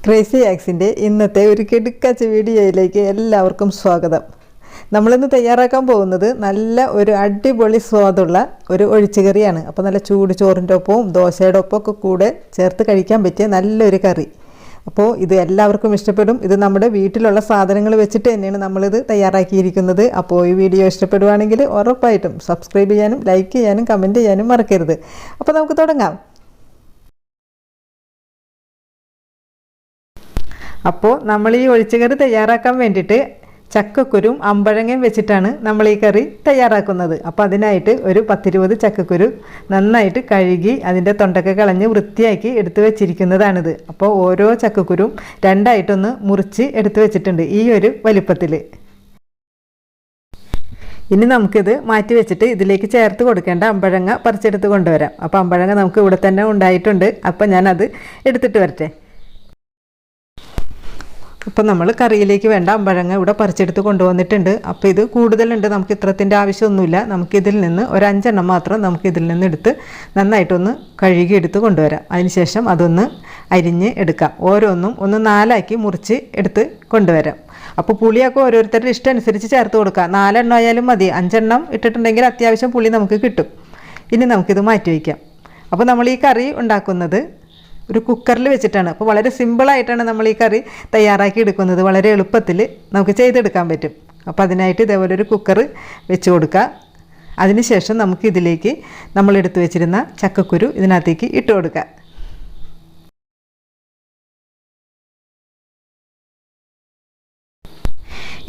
Crazy ആക്സിൻ്റെ ഇന്നത്തെ ഒരു കിടുക്കാച്ച വീഡിയോയിലേക്ക് എല്ലാവർക്കും സ്വാഗതം. നമ്മളിന്ന് തയ്യാറാക്കാൻ പോകുന്നത് നല്ല ഒരു അടിപൊളി സ്വാദുള്ള ഒരു ഒഴിച്ചുകറിയാണ്. അപ്പോൾ നല്ല ചൂട് ചോറിൻ്റെ ഒപ്പവും ദോശയുടെ ഒപ്പമൊക്കെ കൂടെ ചേർത്ത് കഴിക്കാൻ പറ്റിയ നല്ലൊരു കറി. അപ്പോൾ ഇത് എല്ലാവർക്കും ഇഷ്ടപ്പെടും. ഇത് നമ്മുടെ വീട്ടിലുള്ള സാധനങ്ങൾ വെച്ചിട്ട് തന്നെയാണ് നമ്മളിത് തയ്യാറാക്കിയിരിക്കുന്നത്. അപ്പോൾ ഈ വീഡിയോ ഇഷ്ടപ്പെടുവാണെങ്കിൽ ഉറപ്പായിട്ടും സബ്സ്ക്രൈബ് ചെയ്യാനും ലൈക്ക് ചെയ്യാനും കമൻറ്റ് ചെയ്യാനും മറക്കരുത്. അപ്പോൾ നമുക്ക് തുടങ്ങാം. അപ്പോൾ നമ്മൾ ഈ ഒഴിച്ചുകറി തയ്യാറാക്കാൻ വേണ്ടിയിട്ട് ചക്കക്കുരും അമ്പഴങ്ങയും വെച്ചിട്ടാണ് നമ്മൾ ഈ കറി തയ്യാറാക്കുന്നത്. അപ്പോൾ അതിനായിട്ട് ഒരു 10-20 ചക്കക്കുരു നന്നായിട്ട് കഴുകി അതിൻ്റെ തൊണ്ടൊക്കെ കളഞ്ഞ് വൃത്തിയാക്കി എടുത്തു വെച്ചിരിക്കുന്നതാണിത്. അപ്പോൾ ഓരോ ചക്കക്കുരും രണ്ടായിട്ടൊന്ന് മുറിച്ച് എടുത്തു വെച്ചിട്ടുണ്ട് ഈ ഒരു വലിപ്പത്തിൽ. ഇനി നമുക്കിത് മാറ്റി വെച്ചിട്ട് ഇതിലേക്ക് ചേർത്ത് കൊടുക്കേണ്ട അമ്പഴങ്ങ പറിച്ചെടുത്ത് കൊണ്ടുവരാം. അപ്പോൾ അമ്പഴങ്ങ നമുക്ക് ഇവിടെ തന്നെ ഉണ്ടായിട്ടുണ്ട്. അപ്പോൾ ഞാനത് എടുത്തിട്ട് വരട്ടെ. അപ്പോൾ നമ്മൾ കറിയിലേക്ക് വേണ്ട അമ്പഴങ്ങ ഇവിടെ പറിച്ചെടുത്ത് കൊണ്ടുവന്നിട്ടുണ്ട്. അപ്പോൾ ഇത് കൂടുതലുണ്ട്, നമുക്ക് ഇത്രത്തിൻ്റെ ആവശ്യമൊന്നുമില്ല. നമുക്കിതിൽ നിന്ന് ഒരു 5 എണ്ണം മാത്രം നമുക്കിതിൽ നിന്ന് എടുത്ത് നന്നായിട്ടൊന്ന് കഴുകിയെടുത്ത് കൊണ്ടുവരാം. അതിനുശേഷം അതൊന്ന് അരിഞ്ഞ് എടുക്കാം. ഓരോന്നും ഒന്ന് 4 മുറിച്ച് എടുത്ത് കൊണ്ടുവരാം. അപ്പോൾ പുളിയൊക്കെ ഓരോരുത്തരുടെ ഇഷ്ടം അനുസരിച്ച് ചേർത്ത് കൊടുക്കാം. 4 എണ്ണം ആയാലും മതി. 5 എണ്ണം ഇട്ടിട്ടുണ്ടെങ്കിൽ അത്യാവശ്യം പുളി നമുക്ക് കിട്ടും. ഇനി നമുക്കിത് മാറ്റി വയ്ക്കാം. അപ്പോൾ നമ്മൾ ഈ കറി ഉണ്ടാക്കുന്നത് ഒരു കുക്കറിൽ വെച്ചിട്ടാണ്. അപ്പോൾ വളരെ സിമ്പിളായിട്ടാണ് നമ്മൾ ഈ കറി തയ്യാറാക്കി എടുക്കുന്നത്. വളരെ എളുപ്പത്തിൽ നമുക്ക് ചെയ്തെടുക്കാൻ പറ്റും. അപ്പോൾ അതിനായിട്ട് ഇതേപോലെ ഒരു കുക്കർ വെച്ച് കൊടുക്കുക. അതിനുശേഷം നമുക്ക് ഇതിലേക്ക് നമ്മൾ എടുത്തു വെച്ചിരുന്ന ചക്കക്കുരു ഇതിനകത്തേക്ക് ഇട്ട് കൊടുക്കുക.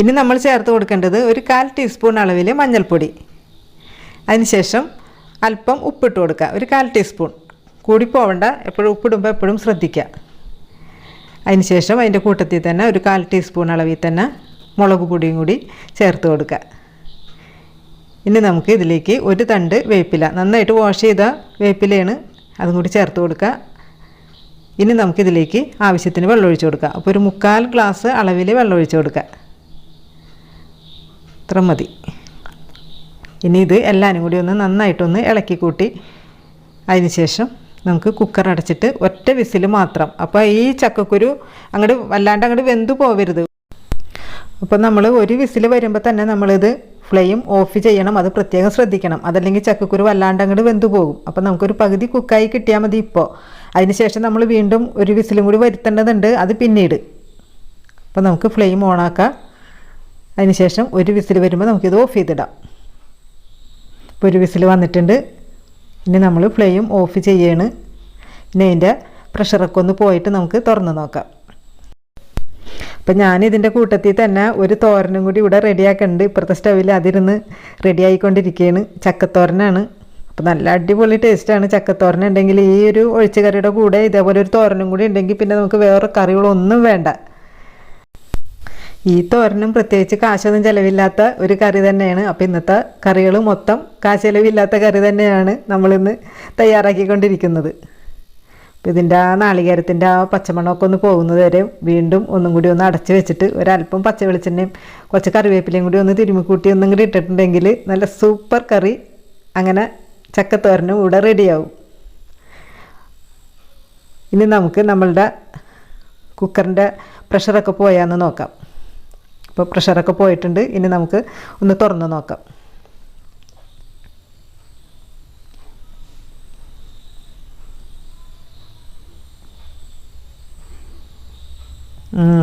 ഇനി നമ്മൾ ചേർത്ത് കൊടുക്കേണ്ടത് ഒരു 1/4 ടീസ്പൂൺ അളവിൽ മഞ്ഞൾപ്പൊടി. അതിനുശേഷം അല്പം ഉപ്പിട്ട് കൊടുക്കുക, ഒരു 1/4 ടീസ്പൂൺ. കൂടി പോവേണ്ട, എപ്പോഴും ഉപ്പിടുമ്പോൾ എപ്പോഴും ശ്രദ്ധിക്കുക. അതിനുശേഷം അതിൻ്റെ കൂട്ടത്തിൽ തന്നെ ഒരു 1/4 ടീസ്പൂൺ അളവിൽ തന്നെ മുളക് പൊടിയും കൂടി ചേർത്ത് കൊടുക്കുക. ഇനി നമുക്ക് ഇതിലേക്ക് ഒരു തണ്ട് വേപ്പില, നന്നായിട്ട് വാഷ് ചെയ്ത വേപ്പിലയാണ്, അതും കൂടി ചേർത്ത് കൊടുക്കുക. ഇനി നമുക്കിതിലേക്ക് ആവശ്യത്തിന് വെള്ളം ഒഴിച്ച് കൊടുക്കുക. അപ്പോൾ ഒരു 3/4 ഗ്ലാസ് അളവിൽ വെള്ളം ഒഴിച്ച് കൊടുക്കുക. ഇത്ര മതി. ഇനി ഇത് എല്ലാവരും കൂടി ഒന്ന് നന്നായിട്ടൊന്ന് ഇളക്കി കൂട്ടി അതിനുശേഷം നമുക്ക് കുക്കർ അടച്ചിട്ട് ഒറ്റ വിസിൽ മാത്രം. അപ്പോൾ ഈ ചക്കക്കുരു വല്ലാണ്ട് വെന്തു പോവരുത്. അപ്പോൾ നമ്മൾ ഒരു വിസിൽ വരുമ്പോൾ തന്നെ നമ്മളിത് ഫ്ലെയിം ഓഫ് ചെയ്യണം. അത് പ്രത്യേകം ശ്രദ്ധിക്കണം, അതല്ലെങ്കിൽ ചക്കക്കുരു വല്ലാണ്ട് വെന്തു പോകും. അപ്പോൾ നമുക്കൊരു പകുതി കുക്കായി കിട്ടിയാൽ മതി ഇപ്പോൾ. അതിനുശേഷം നമ്മൾ വീണ്ടും ഒരു വിസിലും കൂടി വരുത്തേണ്ടതുണ്ട്, അത് പിന്നീട്. അപ്പോൾ നമുക്ക് ഫ്ലെയിം ഓണാക്കാം. അതിനുശേഷം ഒരു വിസിൽ വരുമ്പോൾ നമുക്കിത് ഓഫ് ചെയ്തിടാം. ഇപ്പോൾ ഒരു വിസിൽ വന്നിട്ടുണ്ട്. ഇനി നമ്മൾ ഫ്ലെയിം ഓഫ് ചെയ്യാണ്. ഇനി അതിൻ്റെ പ്രഷറൊക്കെ ഒന്ന് പോയിട്ട് നമുക്ക് തുറന്ന് നോക്കാം. അപ്പം ഞാനിതിൻ്റെ കൂട്ടത്തിൽ തന്നെ ഒരു തോരനും കൂടി ഇവിടെ റെഡിയാക്കുന്നുണ്ട്. ഇപ്പുറത്തെ സ്റ്റവിൽ അതിരുന്ന് റെഡിയായിക്കൊണ്ടിരിക്കുകയാണ്. ചക്കത്തോരനാണ്. അപ്പോൾ നല്ല അടിപൊളി ടേസ്റ്റാണ് ചക്കത്തോരൻ ഉണ്ടെങ്കിൽ. ഈ ഒരു ഒഴിച്ചുകറിയുടെ കൂടെ ഇതേപോലെ ഒരു തോരനും കൂടി ഉണ്ടെങ്കിൽ പിന്നെ നമുക്ക് വേറെ കറികളൊന്നും വേണ്ട. ഈ തോരനും പ്രത്യേകിച്ച് കാശൊന്നും ചിലവില്ലാത്ത ഒരു കറി തന്നെയാണ്. അപ്പോൾ ഇന്നത്തെ കറികൾ മൊത്തം കാശ് ചിലവില്ലാത്ത കറി തന്നെയാണ് നമ്മളിന്ന് തയ്യാറാക്കിക്കൊണ്ടിരിക്കുന്നത്. അപ്പോൾ ഇതിൻ്റെ നാളികേരത്തിൻ്റെ പച്ചമണമൊക്കെ ഒന്ന് പോകുന്നത് വരെ വീണ്ടും ഒന്നും കൂടി ഒന്ന് അടച്ച് വെച്ചിട്ട് ഒരല്പം പച്ച വെളിച്ചെണ്ണയും കുറച്ച് കറിവേപ്പിലയും കൂടി ഒന്ന് തിരുമ്മിക്കൂട്ടി ഒന്നും കൂടി ഇട്ടിട്ടുണ്ടെങ്കിൽ നല്ല സൂപ്പർ കറി അങ്ങനെ ചക്കത്തോരനും ഇവിടെ റെഡിയാവും. ഇനി നമുക്ക് നമ്മളുടെ കുക്കറിൻ്റെ പ്രഷറൊക്കെ പോയാന്ന് നോക്കാം. അപ്പോൾ പ്രഷറൊക്കെ പോയിട്ടുണ്ട്. ഇനി നമുക്ക് ഒന്ന് തുറന്ന് നോക്കാം.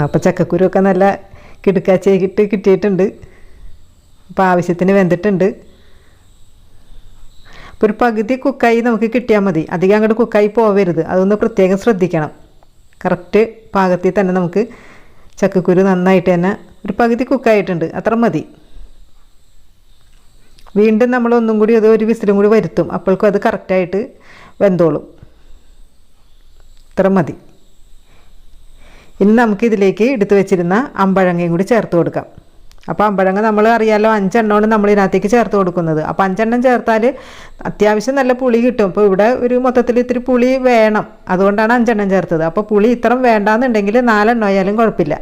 അപ്പോൾ ചക്കക്കുരുവൊക്കെ നല്ല കിടുക്കാച്ചയായിട്ട് കിട്ടിയിട്ടുണ്ട്. അപ്പോൾ ആവശ്യത്തിന് വെന്തിട്ടുണ്ട്. അപ്പോൾ ഒരു പകുതി കുക്കായി നമുക്ക് കിട്ടിയാൽ മതി. അധികം അങ്ങോട്ട് കുക്കായി പോവരുത്, അതൊന്ന് പ്രത്യേകം ശ്രദ്ധിക്കണം. കറക്റ്റ് പാകത്തിൽ തന്നെ നമുക്ക് ചക്കക്കുരു നന്നായിട്ട് തന്നെ ഒരു പകുതി കുക്കായിട്ടുണ്ട്, അത്ര മതി. വീണ്ടും നമ്മളൊന്നും കൂടി അത് ഒരു വിസിലും കൂടി വരുത്തും. അപ്പോഴേക്കും അത് കറക്റ്റായിട്ട് വെന്തോളും. ഇത്ര മതി. ഇനി നമുക്കിതിലേക്ക് എടുത്തു വെച്ചിരുന്ന അമ്പഴങ്ങയും കൂടി ചേർത്ത് കൊടുക്കാം. അപ്പോൾ അമ്പഴങ്ങ നമ്മൾ അറിയാമല്ലോ 5 എണ്ണമാണ് നമ്മൾ ഇതിനകത്തേക്ക് ചേർത്ത് കൊടുക്കുന്നത്. അപ്പോൾ 5 എണ്ണം ചേർത്താൽ അത്യാവശ്യം നല്ല പുളി കിട്ടും. അപ്പോൾ ഇവിടെ ഒരു മൊത്തത്തിൽ ഇത്തിരി പുളി വേണം, അതുകൊണ്ടാണ് 5 എണ്ണം ചേർത്തത്. അപ്പോൾ പുളി ഇത്രയും വേണ്ടാന്നുണ്ടെങ്കിൽ 4 എണ്ണം ആയാലും കുഴപ്പമില്ല.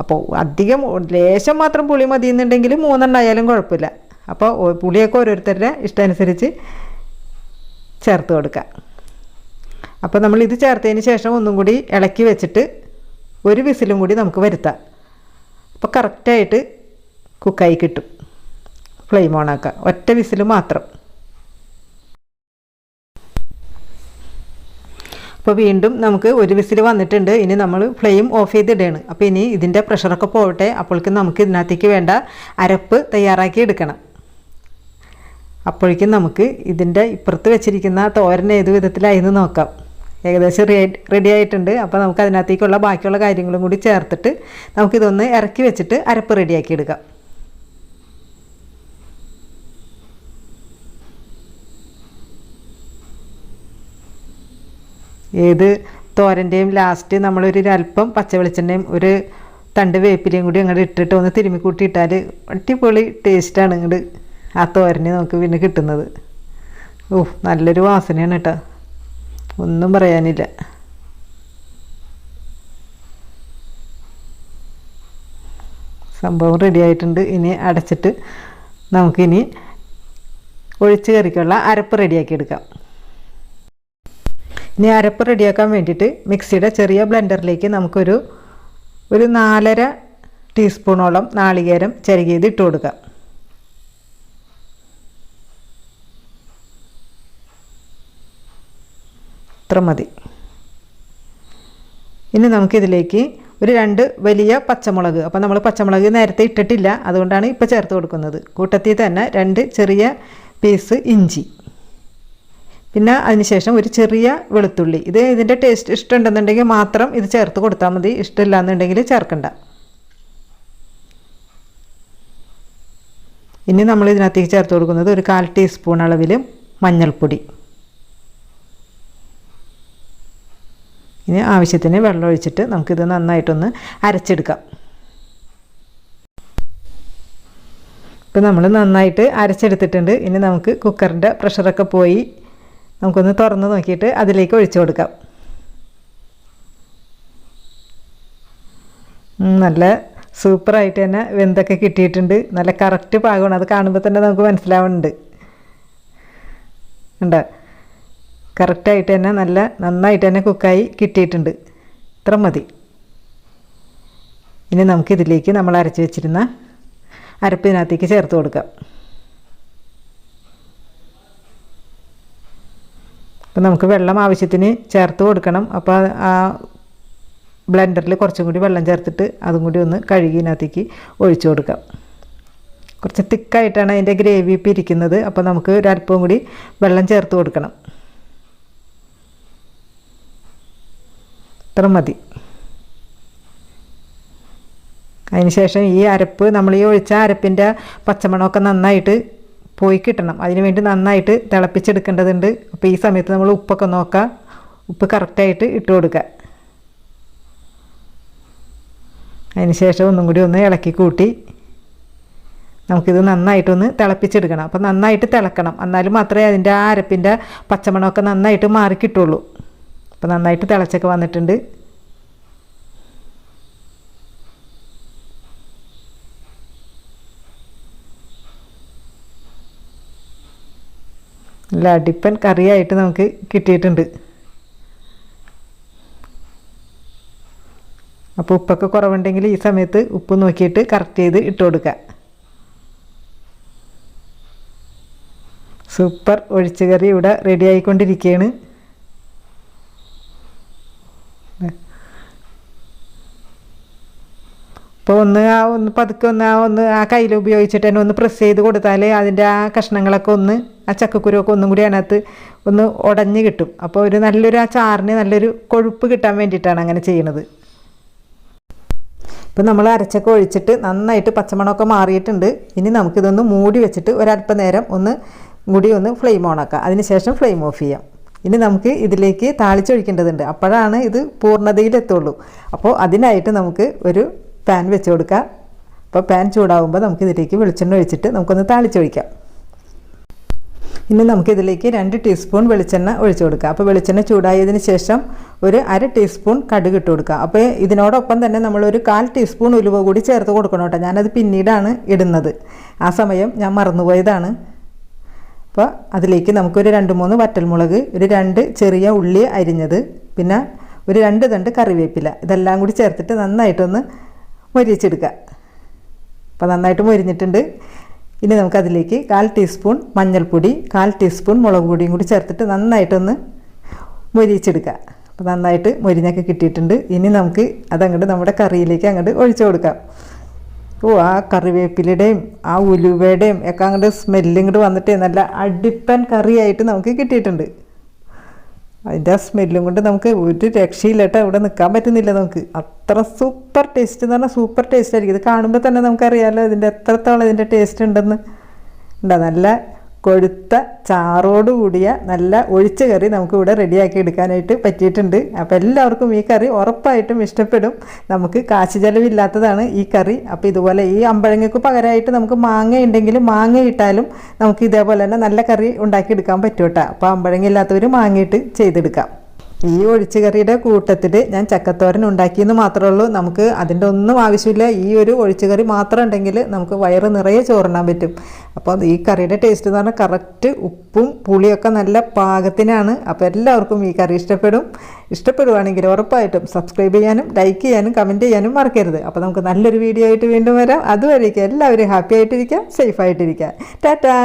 അപ്പോൾ അധികം ലേശം മാത്രം പുളി മതി എന്നുണ്ടെങ്കിൽ 3 എണ്ണം ആയാലും കുഴപ്പമില്ല. അപ്പോൾ പുളിയൊക്കെ ഓരോരുത്തരുടെ ഇഷ്ടമനുസരിച്ച് ചേർത്ത് കൊടുക്കുക. അപ്പോൾ നമ്മൾ ഇത് ചേർത്തതിന് ശേഷം ഒന്നും കൂടി ഇളക്കി വെച്ചിട്ട് ഒരു വിസിലും കൂടി നമുക്ക് വരുത്താം. അപ്പോൾ കറക്റ്റായിട്ട് കുക്കായി കിട്ടും. ഫ്ലെയിം ഓണാക്കുക, ഒറ്റ വിസിൽ മാത്രം. അപ്പോൾ വീണ്ടും നമുക്ക് ഒരു വിസിൽ വന്നിട്ടുണ്ട്. ഇനി നമ്മൾ ഫ്ലെയിം ഓഫ് ചെയ്തിടുകയാണ്. അപ്പോൾ ഇനി ഇതിൻ്റെ പ്രഷറൊക്കെ പോകട്ടെ. അപ്പോഴേക്കും നമുക്ക് ഇതിനകത്തേക്ക് വേണ്ട അരപ്പ് തയ്യാറാക്കി എടുക്കണം. അപ്പോഴേക്കും നമുക്ക് ഇതിൻ്റെ ഇപ്പുറത്ത് വെച്ചിരിക്കുന്ന തോരൻ ഏത് വിധത്തിലായെന്ന് നോക്കാം. ഏകദേശം റെഡി ആയിട്ടുണ്ട്. അപ്പോൾ നമുക്ക് അതിനകത്തേക്കുള്ള ബാക്കിയുള്ള കാര്യങ്ങളും കൂടി ചേർത്തിട്ട് നമുക്കിതൊന്ന് ഇറക്കി വെച്ചിട്ട് അരപ്പ് റെഡിയാക്കി എടുക്കാം. ഏത് തോരൻ്റെയും ലാസ്റ്റ് നമ്മളൊരു അല്പം പച്ച വെളിച്ചെണ്ണയും ഒരു തണ്ട് വേപ്പിലയും കൂടി അങ്ങോട്ട് ഇട്ടിട്ട് ഒന്ന് തിരുമ്മി കൂട്ടി ഇട്ടാൽ അടിപൊളി ടേസ്റ്റാണ് ഇങ്ങോട്ട് ആ തോരന് നമുക്ക് പിന്നെ കിട്ടുന്നത്. നല്ലൊരു വാസനയാണ് കേട്ടോ, ഒന്നും പറയാനില്ല. സംഭവം റെഡി ആയിട്ടുണ്ട്. ഇനി അടച്ചിട്ട് നമുക്കിനി ഒഴിച്ച് കറിക്കുള്ള അരപ്പ് റെഡിയാക്കി എടുക്കാം. ഇനി അരപ്പ് റെഡിയാക്കാൻ വേണ്ടിയിട്ട് മിക്സിയുടെ ചെറിയ ബ്ലെൻഡറിലേക്ക് നമുക്കൊരു 4.5 ടീസ്പൂണോളം നാളികേരം ചിരകിയത് ഇട്ട് കൊടുക്കാം. ഇത്ര മതി. ഇനി നമുക്കിതിലേക്ക് ഒരു 2 വലിയ പച്ചമുളക്, അപ്പോൾ നമ്മൾ പച്ചമുളക് നേരത്തെ ഇട്ടിട്ടില്ല, അതുകൊണ്ടാണ് ഇപ്പോൾ ചേർത്ത് കൊടുക്കുന്നത്. കൂട്ടത്തിൽ തന്നെ 2 ചെറിയ പീസ് ഇഞ്ചി, പിന്നെ അതിനുശേഷം ഒരു ചെറിയ വെളുത്തുള്ളി. ഇതിൻ്റെ ടേസ്റ്റ് ഇഷ്ടമുണ്ടെന്നുണ്ടെങ്കിൽ മാത്രം ഇത് ചേർത്ത് കൊടുത്താൽ മതി, ഇഷ്ടമില്ല എന്നുണ്ടെങ്കിൽ ചേർക്കണ്ട. ഇനി നമ്മൾ ഇതിനകത്തേക്ക് ചേർത്ത് കൊടുക്കുന്നത് ഒരു 1/4 ടീസ്പൂൺ അളവിൽ മഞ്ഞൾപ്പൊടി. ഇനി ആവശ്യത്തിന് വെള്ളം ഒഴിച്ചിട്ട് നമുക്കിത് നന്നായിട്ടൊന്ന് അരച്ചെടുക്കാം. ഇപ്പം നമ്മൾ നന്നായിട്ട് അരച്ചെടുത്തിട്ടുണ്ട്. ഇനി നമുക്ക് കുക്കറിൻ്റെ പ്രഷറൊക്കെ പോയി നമുക്കൊന്ന് തുറന്ന് നോക്കിയിട്ട് അതിലേക്ക് ഒഴിച്ചു കൊടുക്കാം. നല്ല സൂപ്പറായിട്ട് തന്നെ വെന്തൊക്കെ കിട്ടിയിട്ടുണ്ട്. നല്ല കറക്റ്റ് പാകമാണ്, അത് കാണുമ്പോൾ തന്നെ നമുക്ക് മനസ്സിലാവുന്നുണ്ട്. ഉണ്ട്, കറക്റ്റായിട്ട് തന്നെ നന്നായിട്ട് തന്നെ കുക്കായി കിട്ടിയിട്ടുണ്ട്. ഇത്ര മതി. ഇനി നമുക്കിതിലേക്ക് നമ്മൾ അരച്ച് വെച്ചിരുന്ന അരപ്പിനകത്തേക്ക് ചേർത്ത് കൊടുക്കാം. അപ്പോൾ നമുക്ക് വെള്ളം ആവശ്യത്തിന് ചേർത്ത് കൊടുക്കണം. അപ്പോൾ ആ ബ്ലെൻഡറിൽ കുറച്ചും കൂടി വെള്ളം ചേർത്തിട്ട് അതും കൂടി ഒന്ന് കഴുകിനകത്തേക്ക് ഒഴിച്ചു കൊടുക്കാം. കുറച്ച് തിക്കായിട്ടാണ് അതിൻ്റെ ഗ്രേവി ഇപ്പോൾ ഇരിക്കുന്നത്. അപ്പോൾ നമുക്ക് ഒരല്പം കൂടി വെള്ളം ചേർത്ത് കൊടുക്കണം. ഇത്ര മതി. അതിനുശേഷം ഈ അരപ്പ്, നമ്മൾ ഈ ഒഴിച്ച അരപ്പിൻ്റെ പച്ചമണമൊക്കെ നന്നായിട്ട് പോയി കിട്ടണം. അതിന് വേണ്ടി നന്നായിട്ട് തിളപ്പിച്ചെടുക്കേണ്ടതുണ്ട്. അപ്പോൾ ഈ സമയത്ത് നമ്മൾ ഉപ്പൊക്കെ നോക്കുക, ഉപ്പ് കറക്റ്റായിട്ട് ഇട്ട് കൊടുക്കുക. അതിനുശേഷം ഒന്നും കൂടി ഒന്ന് ഇളക്കി കൂട്ടി നമുക്കിത് നന്നായിട്ടൊന്ന് തിളപ്പിച്ചെടുക്കണം. അപ്പോൾ നന്നായിട്ട് തിളക്കണം, എന്നാലും മാത്രമേ അതിൻ്റെ ആ അരപ്പിൻ്റെ പച്ചമണമൊക്കെ നന്നായിട്ട് മാറി കിട്ടുള്ളൂ. അപ്പോൾ നന്നായിട്ട് തിളച്ചൊക്കെ വന്നിട്ടുണ്ട്. നല്ല അടിപ്പൻ കറിയായിട്ട് നമുക്ക് കിട്ടിയിട്ടുണ്ട്. അപ്പോൾ ഉപ്പൊക്കെ കുറവുണ്ടെങ്കിൽ ഈ സമയത്ത് ഉപ്പ് നോക്കിയിട്ട് കറക്റ്റ് ചെയ്ത് ഇട്ട് കൊടുക്കുക. സൂപ്പർ ഒഴിച്ചുകറി ഇവിടെ റെഡി ആയിക്കൊണ്ടിരിക്കുകയാണ്. അപ്പോൾ ഒന്ന് പതുക്കെ ഒന്ന് ആ കയ്യിൽ ഉപയോഗിച്ചിട്ട് തന്നെ ഒന്ന് പ്രസ് ചെയ്ത് കൊടുത്താൽ അതിൻ്റെ ആ കഷ്ണങ്ങളൊക്കെ ആ ചക്കക്കുരുവൊക്കെ ഒന്നും കൂടി അതിനകത്ത് ഒന്ന് ഉടഞ്ഞ് കിട്ടും. അപ്പോൾ നല്ലൊരു ആ ചാറിന് നല്ലൊരു കൊഴുപ്പ് കിട്ടാൻ വേണ്ടിയിട്ടാണ് അങ്ങനെ ചെയ്യുന്നത്. ഇപ്പം നമ്മൾ അരച്ചൊക്കെ ഒഴിച്ചിട്ട് നന്നായിട്ട് പച്ചമണമൊക്കെ മാറിയിട്ടുണ്ട്. ഇനി നമുക്കിതൊന്ന് മൂടി വെച്ചിട്ട് ഒരല്പം നേരം ഒന്ന് ഫ്ലെയിം ഓണാക്കാം. അതിനുശേഷം ഫ്ലെയിം ഓഫ് ചെയ്യാം. ഇനി നമുക്ക് ഇതിലേക്ക് താളിച്ചൊഴിക്കേണ്ടതുണ്ട്. അപ്പോഴാണ് ഇത് പൂർണ്ണതയിലെത്തുള്ളൂ. അപ്പോൾ അതിനായിട്ട് നമുക്ക് ഒരു പാൻ വെച്ച് കൊടുക്കാം. അപ്പോൾ പാൻ ചൂടാകുമ്പോൾ നമുക്കിതിലേക്ക് വെളിച്ചെണ്ണ ഒഴിച്ചിട്ട് നമുക്കൊന്ന് താളിച്ചൊഴിക്കാം. ഇനി നമുക്കിതിലേക്ക് 2 ടീസ്പൂൺ വെളിച്ചെണ്ണ ഒഴിച്ചു കൊടുക്കുക. അപ്പോൾ വെളിച്ചെണ്ണ ചൂടായതിന് ശേഷം ഒരു 1/2 ടീസ്പൂൺ കടുക് ഇട്ട് കൊടുക്കുക. അപ്പോൾ ഇതിനോടൊപ്പം തന്നെ നമ്മളൊരു 1/4 ടീസ്പൂൺ ഉലുവ കൂടി ചേർത്ത് കൊടുക്കണം കേട്ടോ. ഞാനത് പിന്നീടാണ് ഇടുന്നത്, ആ സമയം ഞാൻ മറന്നുപോയതാണ്. അപ്പോൾ അതിലേക്ക് നമുക്കൊരു 2-3 വറ്റൽമുളക്, ഒരു 2 ചെറിയ ഉള്ളി അരിഞ്ഞത്, പിന്നെ ഒരു 2 തണ്ട് കറിവേപ്പില ഇതെല്ലാം കൂടി ചേർത്തിട്ട് നന്നായിട്ടൊന്ന് മൊരിച്ചെടുക്കുക. അപ്പോൾ നന്നായിട്ട് മൊരിഞ്ഞിട്ടുണ്ട്. ഇനി നമുക്കതിലേക്ക് 1/4 ടീസ്പൂൺ മഞ്ഞൾപ്പൊടി, 1/4 ടീസ്പൂൺ മുളക് പൊടിയും കൂടി ചേർത്തിട്ട് നന്നായിട്ടൊന്ന് മൊരിച്ചെടുക്കുക. അപ്പോൾ നന്നായിട്ട് മൊരിഞ്ഞൊക്കെ കിട്ടിയിട്ടുണ്ട്. ഇനി നമുക്ക് അതങ്ങോട്ട് നമ്മുടെ കറിയിലേക്ക് അങ്ങോട്ട് ഒഴിച്ചു കൊടുക്കാം. ആ കറിവേപ്പിലയുടെയും ആ ഉലുവയുടെയും ഒക്കെ അങ്ങോട്ട് സ്മെല്ല് ഇങ്ങോട്ട് വന്നിട്ട് നല്ല അടിപ്പൻ കറിയായിട്ട് നമുക്ക് കിട്ടിയിട്ടുണ്ട്. അതിൻ്റെ ആ സ്മെല്ലും കൊണ്ട് നമുക്ക് ഒരു രക്ഷയില്ല കേട്ടോ, ഇവിടെ നിൽക്കാൻ പറ്റുന്നില്ല നമുക്ക്. അത്ര സൂപ്പർ ടേസ്റ്റ് എന്ന് പറഞ്ഞാൽ സൂപ്പർ ടേസ്റ്റ് ആയിരിക്കും. ഇത് കാണുമ്പോൾ തന്നെ നമുക്കറിയാമല്ലോ ഇതിൻ്റെ എത്രത്തോളം ഇതിൻ്റെ ടേസ്റ്റ് ഉണ്ടെന്ന്. നല്ല കൊഴുത്ത ചാറോട് കൂടിയ നല്ല ഒഴിച്ച കറി നമുക്കിവിടെ റെഡിയാക്കി എടുക്കാനായിട്ട് പറ്റിയിട്ടുണ്ട്. അപ്പോൾ എല്ലാവർക്കും ഈ കറി ഉറപ്പായിട്ടും ഇഷ്ടപ്പെടും. നമുക്ക് കാശ് ചിലവില്ലാത്തതാണ് ഈ കറി. അപ്പോൾ ഇതുപോലെ ഈ അമ്പഴങ്ങയ്ക്ക് പകരമായിട്ട് നമുക്ക് മാങ്ങ ഉണ്ടെങ്കിൽ മാങ്ങ ഇട്ടാലും നമുക്ക് ഇതേപോലെ തന്നെ നല്ല കറി ഉണ്ടാക്കിയെടുക്കാൻ പറ്റും കേട്ടോ. അപ്പോൾ അമ്പഴങ്ങ ഇല്ലാത്തവർ മാങ്ങയിട്ട് ചെയ്തെടുക്കാം. ഈ ഒഴിച്ച് കറിയുടെ കൂട്ടത്തിൽ ഞാൻ ചക്കത്തോരൻ ഉണ്ടാക്കിയെന്ന് മാത്രമേ ഉള്ളൂ. നമുക്ക് അതിൻ്റെ ഒന്നും ആവശ്യമില്ല. ഈ ഒരു ഒഴിച്ച് കറി മാത്രം ഉണ്ടെങ്കിൽ നമുക്ക് വയറ് നിറയെ ചോറിനാൻ പറ്റും. അപ്പോൾ ഈ കറിയുടെ ടേസ്റ്റ് എന്ന് പറഞ്ഞാൽ കറക്റ്റ് ഉപ്പും പുളിയൊക്കെ നല്ല പാകത്തിനാണ്. അപ്പോൾ എല്ലാവർക്കും ഈ കറി ഇഷ്ടപ്പെടുവാണെങ്കിൽ ഉറപ്പായിട്ടും സബ്സ്ക്രൈബ് ചെയ്യാനും ലൈക്ക് ചെയ്യാനും കമൻറ്റ് ചെയ്യാനും മറക്കരുത്. അപ്പോൾ നമുക്ക് നല്ലൊരു വീഡിയോ ആയിട്ട് വീണ്ടും വരാം. അതുവരേക്കും എല്ലാവരും ഹാപ്പി ആയിട്ടിരിക്കുക, സേഫ് ആയിട്ടിരിക്കുക. ടാറ്റാ.